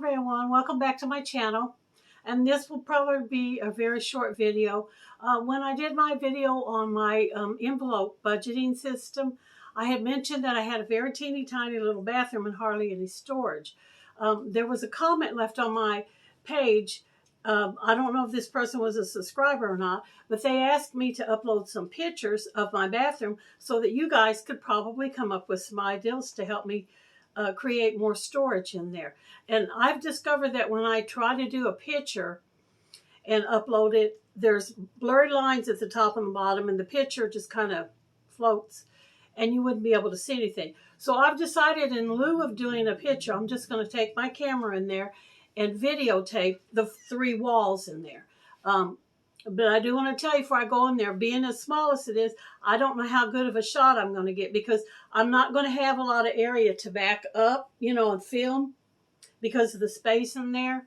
everyone, welcome back to my channel, and this will probably be a very short video. When I did my video on my envelope budgeting system, I had mentioned that I had a very teeny tiny little bathroom and hardly any storage. There was a comment left on my page. I don't know if this person was a subscriber or not, but they asked me to upload some pictures of my bathroom so that you guys could probably come up with some ideas to help me create more storage in there. And I've discovered that when I try to do a picture and upload it, there's blurry lines at the top and the bottom, and the picture just kind of floats and you wouldn't be able to see anything. So I've decided, in lieu of doing a picture, I'm just going to take my camera in there and videotape the 3 walls in there. But I do want to tell you before I go in there, being as small as it is, I don't know how good of a shot I'm going to get, because I'm not going to have a lot of area to back up, and film because of the space in there.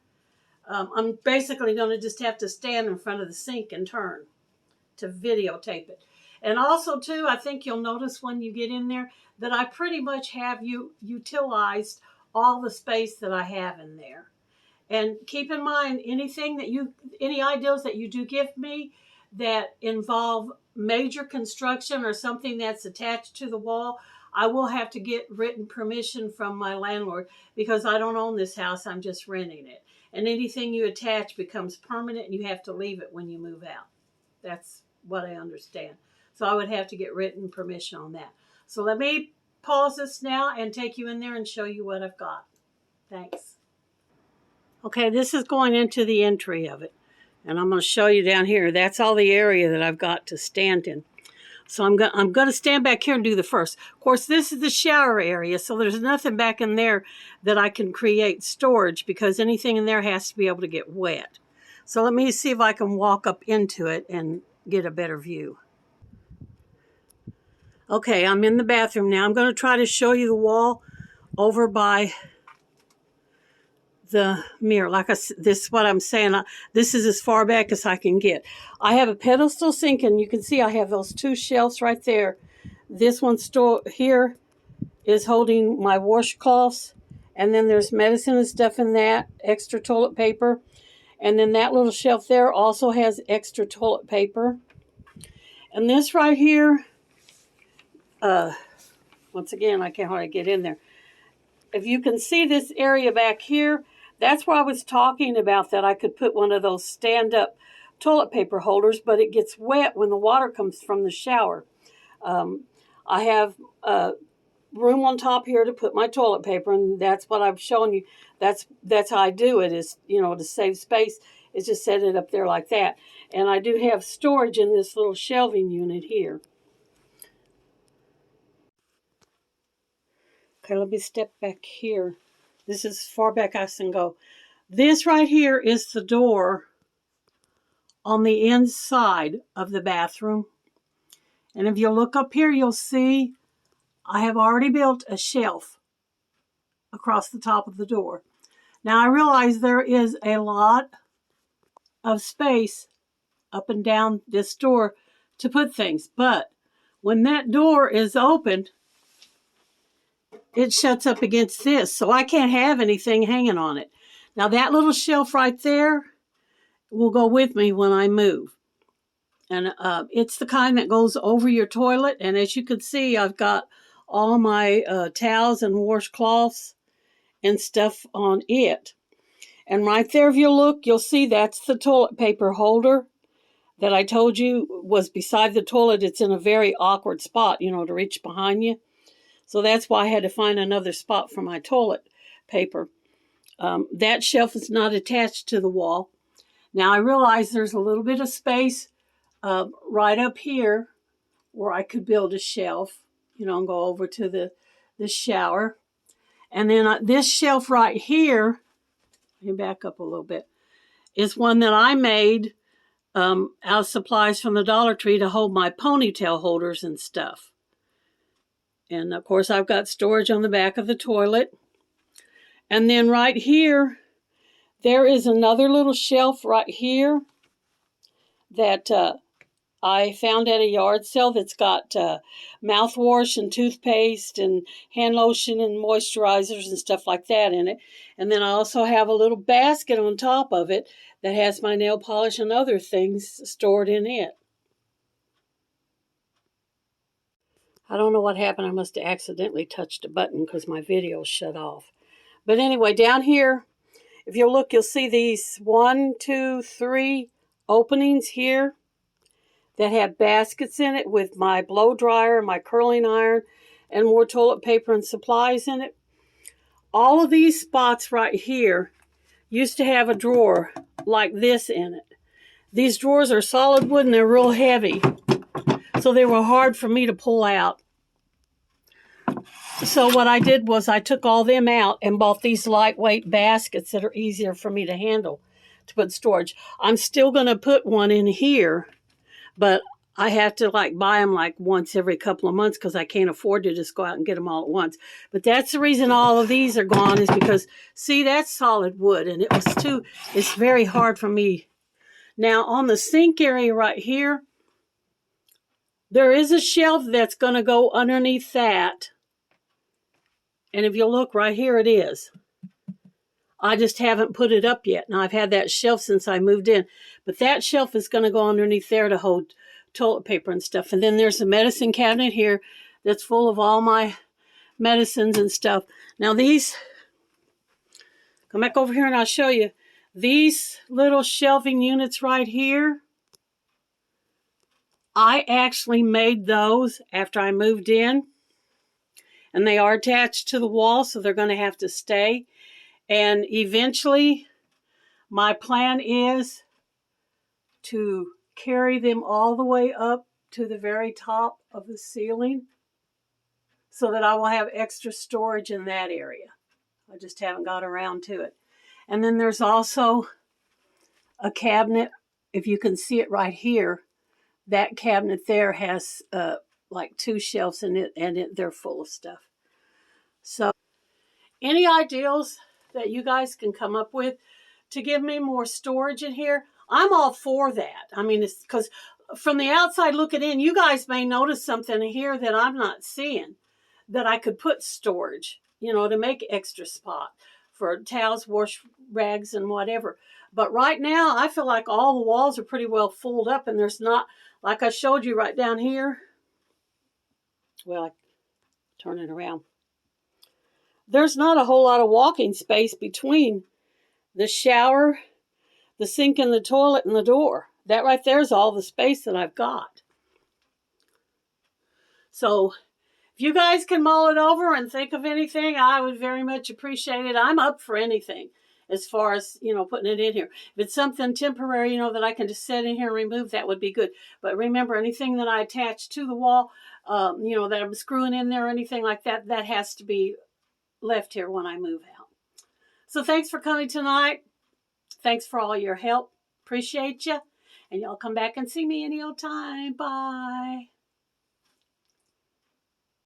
I'm basically going to just have to stand in front of the sink and turn to videotape it. And also, too, I think you'll notice when you get in there that I pretty much have utilized all the space that I have in there. And keep in mind, any ideas that you do give me that involve major construction or something that's attached to the wall, I will have to get written permission from my landlord, because I don't own this house, I'm just renting it. And anything you attach becomes permanent and you have to leave it when you move out. That's what I understand. So I would have to get written permission on that. So let me pause this now and take you in there and show you what I've got. Thanks. Okay, this is going into the entry of it. And I'm going to show you down here. That's all the area that I've got to stand in. So I'm going to stand back here and do the first. Of course, this is the shower area, so there's nothing back in there that I can create storage, because anything in there has to be able to get wet. So let me see if I can walk up into it and get a better view. Okay, I'm in the bathroom now. I'm going to try to show you the wall over by the mirror. This is what I'm saying. This is as far back as I can get. I have a pedestal sink, and you can see I have those 2 shelves right there. This one here is holding my washcloths, and then there's medicine and stuff in that, extra toilet paper. And then that little shelf there also has extra toilet paper. And this right here, once again, I can't hardly get in there. If you can see this area back here, that's where I was talking about, that I could put one of those stand-up toilet paper holders, but it gets wet when the water comes from the shower. I have room on top here to put my toilet paper, and that's what I've shown you. That's how I do it, is, to save space, is just set it up there like that. And I do have storage in this little shelving unit here. Okay, let me step back here. This is as far back as I can go. This right here is the door on the inside of the bathroom. And if you look up here, you'll see I have already built a shelf across the top of the door. Now, I realize there is a lot of space up and down this door to put things, but when that door is opened, it shuts up against this, so I can't have anything hanging on it. Now, that little shelf right there will go with me when I move. And it's the kind that goes over your toilet. And as you can see, I've got all my towels and washcloths and stuff on it. And right there, if you look, you'll see that's the toilet paper holder that I told you was beside the toilet. It's in a very awkward spot, to reach behind you. So that's why I had to find another spot for my toilet paper. That shelf is not attached to the wall. Now, I realize there's a little bit of space right up here where I could build a shelf, and go over to the shower. And then this shelf right here, let me back up a little bit, is one that I made out of supplies from the Dollar Tree to hold my ponytail holders and stuff. And, of course, I've got storage on the back of the toilet. And then right here, there is another little shelf right here that I found at a yard sale that's got mouthwash and toothpaste and hand lotion and moisturizers and stuff like that in it. And then I also have a little basket on top of it that has my nail polish and other things stored in it. I don't know what happened. I must have accidentally touched a button because my video shut off. But anyway, down here, if you look, you'll see these 1, 2, 3 openings here that have baskets in it with my blow dryer, my curling iron, and more toilet paper and supplies in it. All of these spots right here used to have a drawer like this in it. These drawers are solid wood and they're real heavy, so they were hard for me to pull out. So what I did was I took all them out and bought these lightweight baskets that are easier for me to handle to put storage. I'm still going to put one in here, but I have to buy them once every couple of months because I can't afford to just go out and get them all at once. But that's the reason all of these are gone, is because, see, that's solid wood and it's very hard for me. Now on the sink area right here, there is a shelf that's going to go underneath that. And if you look right here, it is. I just haven't put it up yet. Now, I've had that shelf since I moved in. But that shelf is going to go underneath there to hold toilet paper and stuff. And then there's a medicine cabinet here that's full of all my medicines and stuff. Now, these, come back over here and I'll show you. These little shelving units right here, I actually made those after I moved in. And they are attached to the wall, so they're going to have to stay. And eventually, my plan is to carry them all the way up to the very top of the ceiling so that I will have extra storage in that area. I just haven't got around to it. And then there's also a cabinet. If you can see it right here, that cabinet there has like 2 shelves in it, and they're full of stuff. So any ideas that you guys can come up with to give me more storage in here, I'm all for that. I mean, it's because from the outside looking in, you guys may notice something here that I'm not seeing, that I could put storage, to make extra spot for towels, wash rags, and whatever. But right now, I feel like all the walls are pretty well filled up, and there's not, like I showed you right down here. Well, I turn it around. There's not a whole lot of walking space between the shower, the sink and the toilet, and the door. That right there is all the space that I've got. So if you guys can mull it over and think of anything, I would very much appreciate it. I'm up for anything as far as, putting it in here. If it's something temporary, that I can just set in here and remove, that would be good. But remember, anything that I attach to the wall, that I'm screwing in there or anything like that, that has to be left here when I move out. So thanks for coming tonight. Thanks for all your help. Appreciate you. And y'all come back and see me any old time. Bye.